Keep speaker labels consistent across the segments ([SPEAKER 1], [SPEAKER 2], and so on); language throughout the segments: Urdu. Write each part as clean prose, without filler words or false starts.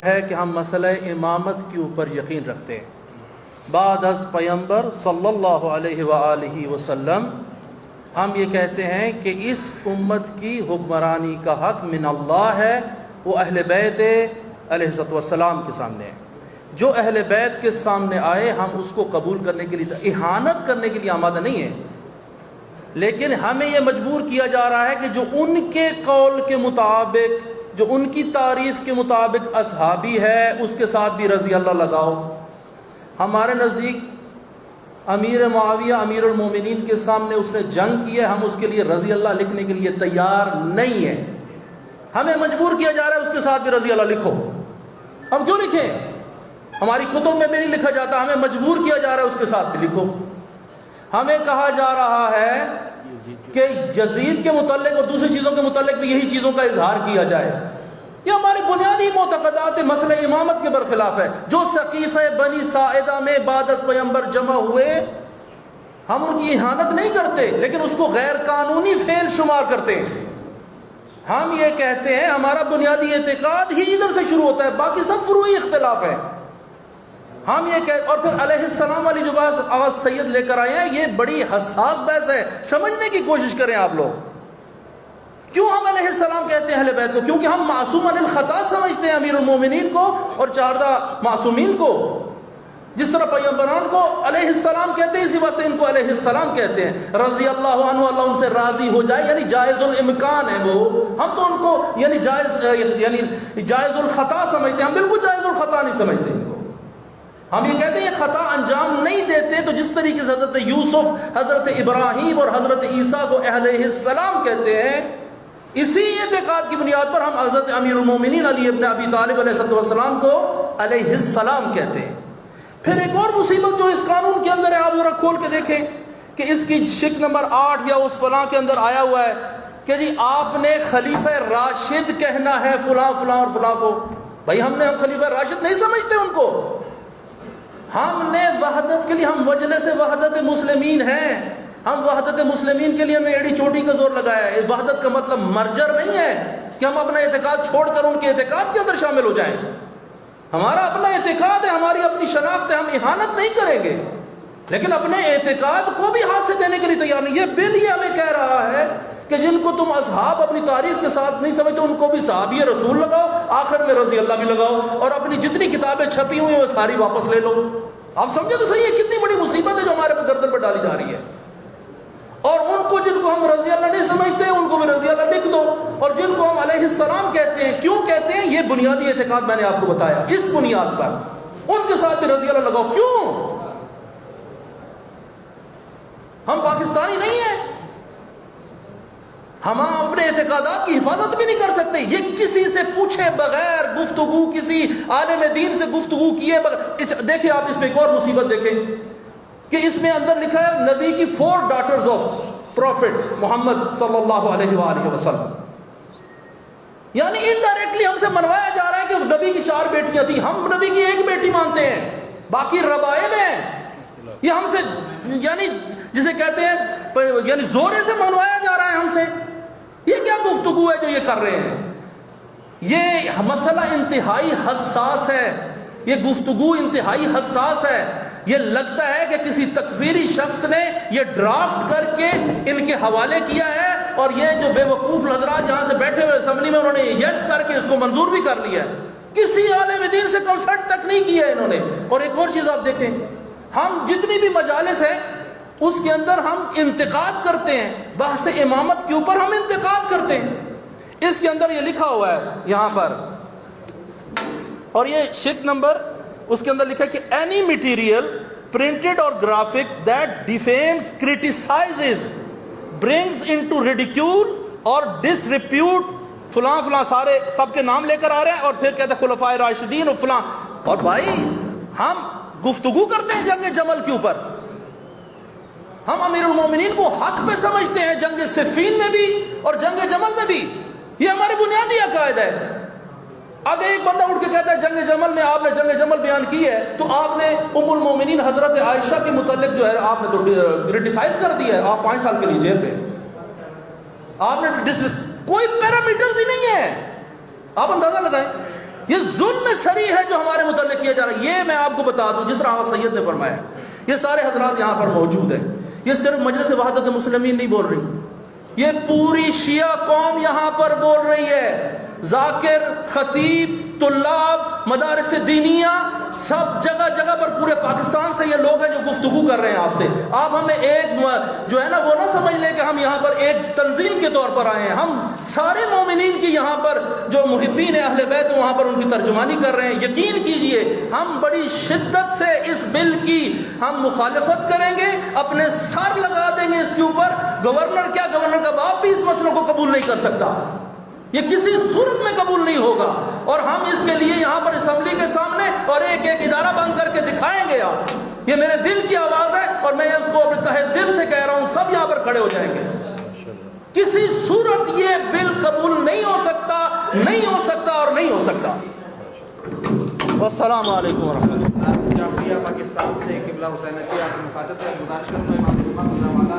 [SPEAKER 1] ہے کہ ہم مسئلہ امامت کے اوپر یقین رکھتے ہیں بعد از پیغمبر صلی اللہ علیہ وآلہ وسلم. ہم یہ کہتے ہیں کہ اس امت کی حکمرانی کا حق من اللہ ہے، وہ اہل بیت علیہ السلام کے سامنے ہے. جو اہل بیت کے سامنے آئے ہم اس کو قبول کرنے کے لیے، اہانت کرنے کے لیے آمادہ نہیں ہے، لیکن ہمیں یہ مجبور کیا جا رہا ہے کہ جو ان کے قول کے مطابق، جو ان کی تعریف کے مطابق اصحابی ہے، اس کے ساتھ بھی رضی اللہ لگاؤ. ہمارے نزدیک امیر معاویہ امیر المومنین کے سامنے اس نے جنگ کی ہے، ہم اس کے لیے رضی اللہ لکھنے کے لیے تیار نہیں ہیں. ہمیں مجبور کیا جا رہا ہے اس کے ساتھ بھی رضی اللہ لکھو. ہم کیوں لکھیں؟ ہماری کتب میں بھی نہیں لکھا جاتا، ہمیں مجبور کیا جا رہا ہے اس کے ساتھ بھی لکھو. ہمیں کہا جا رہا ہے کہ یزید کے متعلق اور دوسری چیزوں کے متعلق بھی یہی چیزوں کا اظہار کیا جائے. یہ ہمارے بنیادی معتقدات مسئلہ امامت کے برخلاف ہے. جو سقیفہ بنی ساعدہ میں بعد از پیغمبر جمع ہوئے، ہم ان کی اہانت نہیں کرتے لیکن اس کو غیر قانونی فعل شمار کرتے ہیں. ہم یہ کہتے ہیں ہمارا بنیادی اعتقاد ہی ادھر سے شروع ہوتا ہے، باقی سب فروعی اختلاف ہے. ہم یہ کہتے، اور پھر علیہ السلام والی جو بات آغاز سید لے کر آئے ہیں، یہ بڑی حساس بحث ہے، سمجھنے کی کوشش کریں آپ لوگ. کیوں ہم علیہ السلام کہتے ہیں اہل بیت کو؟ کیونکہ ہم معصوم عن الخطا سمجھتے ہیں امیر المومنین کو اور 14 معصومین کو. جس طرح پیغمبران کو علیہ السلام کہتے ہیں، اسی واسطے ان کو علیہ السلام کہتے ہیں. رضی اللہ عنہ، اللہ ان سے راضی ہو جائے، یعنی جائز الامکان ہے وہ. ہم تو ان کو یعنی جائز الخطا سمجھتے ہیں، ہم بالکل جائز الخطا نہیں سمجھتے ان کو. ہم یہ کہتے ہیں یہ خطا انجام نہیں دیتے. تو جس طریقے سے حضرت یوسف، حضرت ابراہیم اور حضرت عیسیٰ کو علیہ السلام کہتے ہیں، اسی اعتقاد کی بنیاد پر ہم حضرت امیر المومنین علی ابن ابی طالب علیہ السلام کو علیہ السلام کہتے ہیں. پھر ایک اور مصیبت جو اس قانون کے اندر ہے، آپ ذرا کھول کے دیکھیں کہ اس کی شک نمبر 8 یا اس فلاں کے اندر آیا ہوا ہے کہ جی آپ نے خلیفہ راشد کہنا ہے فلاں فلاں اور فلاں کو. بھائی ہم خلیفہ راشد نہیں سمجھتے ان کو. ہم نے وحدت کے لیے، ہم وجلس وحدت مسلمین ہیں، ہم وحدت مسلمین کے لیے ہم نے ایڑی چوٹی کا زور لگایا ہے. وحدت کا مطلب مرجر نہیں ہے کہ ہم اپنا اعتقاد چھوڑ کر ان کے اعتقاد کے اندر شامل ہو جائیں. ہمارا اپنا اعتقاد ہے، ہماری اپنی شناخت ہے، ہم اہانت نہیں کریں گے، لیکن اپنے اعتقاد کو بھی ہاتھ سے دینے کے لیے تیار نہیں. یہ بل یہ ہمیں کہہ رہا ہے کہ جن کو تم اصحاب اپنی تعریف کے ساتھ نہیں سمجھتے ان کو بھی صحابی رسول لگاؤ، آخر میں رضی اللہ بھی لگاؤ، اور اپنی جتنی کتابیں چھپی ہوئی ہیں وہ ساری واپس لے لو. آپ سمجھے تو صحیح ہے کتنی بڑی مصیبت ہے جو ہمارے گردن پر ڈالی جا رہی ہے. اور ان کو جن کو ہم رضی اللہ نہیں سمجھتے ان کو بھی رضی اللہ لکھ دو، اور جن کو ہم علیہ السلام کہتے ہیں، کیوں کہتے ہیں؟ یہ بنیادی اعتقاد میں نے آپ کو بتایا، اس بنیاد پر ان کے ساتھ بھی رضی اللہ لگاؤ. کیوں؟ ہم پاکستانی نہیں ہیں، ہم اپنے اعتقادات کی حفاظت بھی نہیں کر سکتے. یہ کسی سے پوچھے بغیر گفتگو، کسی عالم دین سے گفتگو کیے بغیر. دیکھیں آپ اس میں ایک اور مصیبت دیکھیں کہ اس میں اندر لکھا ہے نبی کی 4 ڈاٹرز آف پروفٹ محمد صلی اللہ علیہ وآلہ وسلم. یعنی انڈائریکٹلی ہم سے منوایا جا رہا ہے کہ نبی کی 4 بیٹیاں تھیں، ہم نبی کی 1 بیٹی مانتے ہیں، باقی ربائب ہیں. یہ ہم سے یعنی جسے کہتے ہیں یعنی زورے سے منوایا جا رہا ہے ہم سے. یہ کیا گفتگو ہے جو یہ کر رہے ہیں؟ یہ مسئلہ انتہائی حساس ہے، یہ گفتگو انتہائی حساس ہے. یہ لگتا ہے کہ کسی تکفیری شخص نے یہ ڈرافٹ کر کے ان کے حوالے کیا ہے، اور یہ جو بے وقوف حضرات جہاں سے بیٹھے ہوئے اسمبلی میں انہوں نے یس کر کے اس کو منظور بھی کر لیا ہے. کسی عالم دین سے کنسلٹ تک نہیں کیا ہے انہوں نے. اور ایک اور چیز آپ دیکھیں، ہم جتنی بھی مجالس ہیں اس کے اندر ہم انتقاد کرتے ہیں، بحث امامت کے اوپر ہم انتقاد کرتے ہیں. اس کے اندر یہ لکھا ہوا ہے یہاں پر، اور یہ شک نمبر اس کے اندر لکھا ہے کہ any material printed or graphic that defames, criticizes, brings into ridicule or dish repute فلاں فلاں، سارے سب کے نام لے کر آ رہے ہیں، اور پھر کہتے ہیں خلفائے راشدین اور فلاں. اور بھائی ہم گفتگو کرتے ہیں جنگ جمل کے اوپر، ہم امیر المومنین کو حق پہ سمجھتے ہیں، جنگ صفین میں بھی اور جنگ جمل میں بھی. یہ ہمارے بنیادی عقائد ہے. اگر ایک بندہ اٹھ کے کہتا ہے جنگ جمل میں آپ نے جنگ جمل بیان کی ہے، تو آپ نے ام المومنین حضرت عائشہ کے متعلق جو ہے آپ نے تو کرٹیسائز کر دیا ہے. آپ 5 سال کے لیے جیل میں، آپ نے کوئی پیرامیٹرز ہی نہیں ہے. آپ اندازہ لگائیں یہ ظلم سری ہے جو ہمارے متعلق کیا جا رہا ہے. یہ میں آپ کو بتا دوں، جس طرح آقا سید نے فرمایا، یہ سارے حضرات یہاں پر موجود ہیں، یہ صرف مجلس وحدت مسلمین نہیں بول رہی، یہ پوری شیعہ قوم یہاں پر بول رہی ہے. ذاکر، خطیب، طلاب، مدارس دینیہ، سب جگہ جگہ پر پورے پاکستان سے یہ لوگ ہیں جو گفتگو کر رہے ہیں آپ سے. آپ ہمیں ایک جو ہے نا وہ نہ سمجھ لیں کہ ہم یہاں پر ایک تنظیم کے طور پر آئے ہیں. ہم سارے مومنین کی یہاں پر جو محبین اہل بیت ہیں وہاں پر ان کی ترجمانی کر رہے ہیں. یقین کیجئے ہم بڑی شدت سے اس بل کی ہم مخالفت کریں گے، اپنے سر لگا دیں گے اس کے اوپر. گورنر کیا، گورنر کا باپ بھی اس مسئلے کو قبول نہیں کر سکتا، یہ کسی صورت میں قبول نہیں ہوگا. اور ہم اس کے لیے یہاں پر اسمبلی کے سامنے اور ایک ایک ادارہ بند کر کے دکھائیں گے. آپ، یہ میرے دل کی آواز ہے اور میں اس کو اپنے تہہ دل سے کہہ رہا ہوں، سب یہاں پر کھڑے ہو جائیں گے. کسی صورت یہ بل قبول نہیں ہو سکتا، نہیں ہو سکتا اور نہیں ہو سکتا. والسلام علیکم ورحمۃ اللہ.
[SPEAKER 2] جعفریہ پاکستان سے قبلہ حسین علی آپ کی مخاطب ہے، گزارش کروں گا امام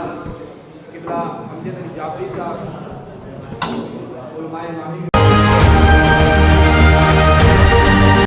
[SPEAKER 2] قبلہ امجد علی جعفری صاحب علماء امامی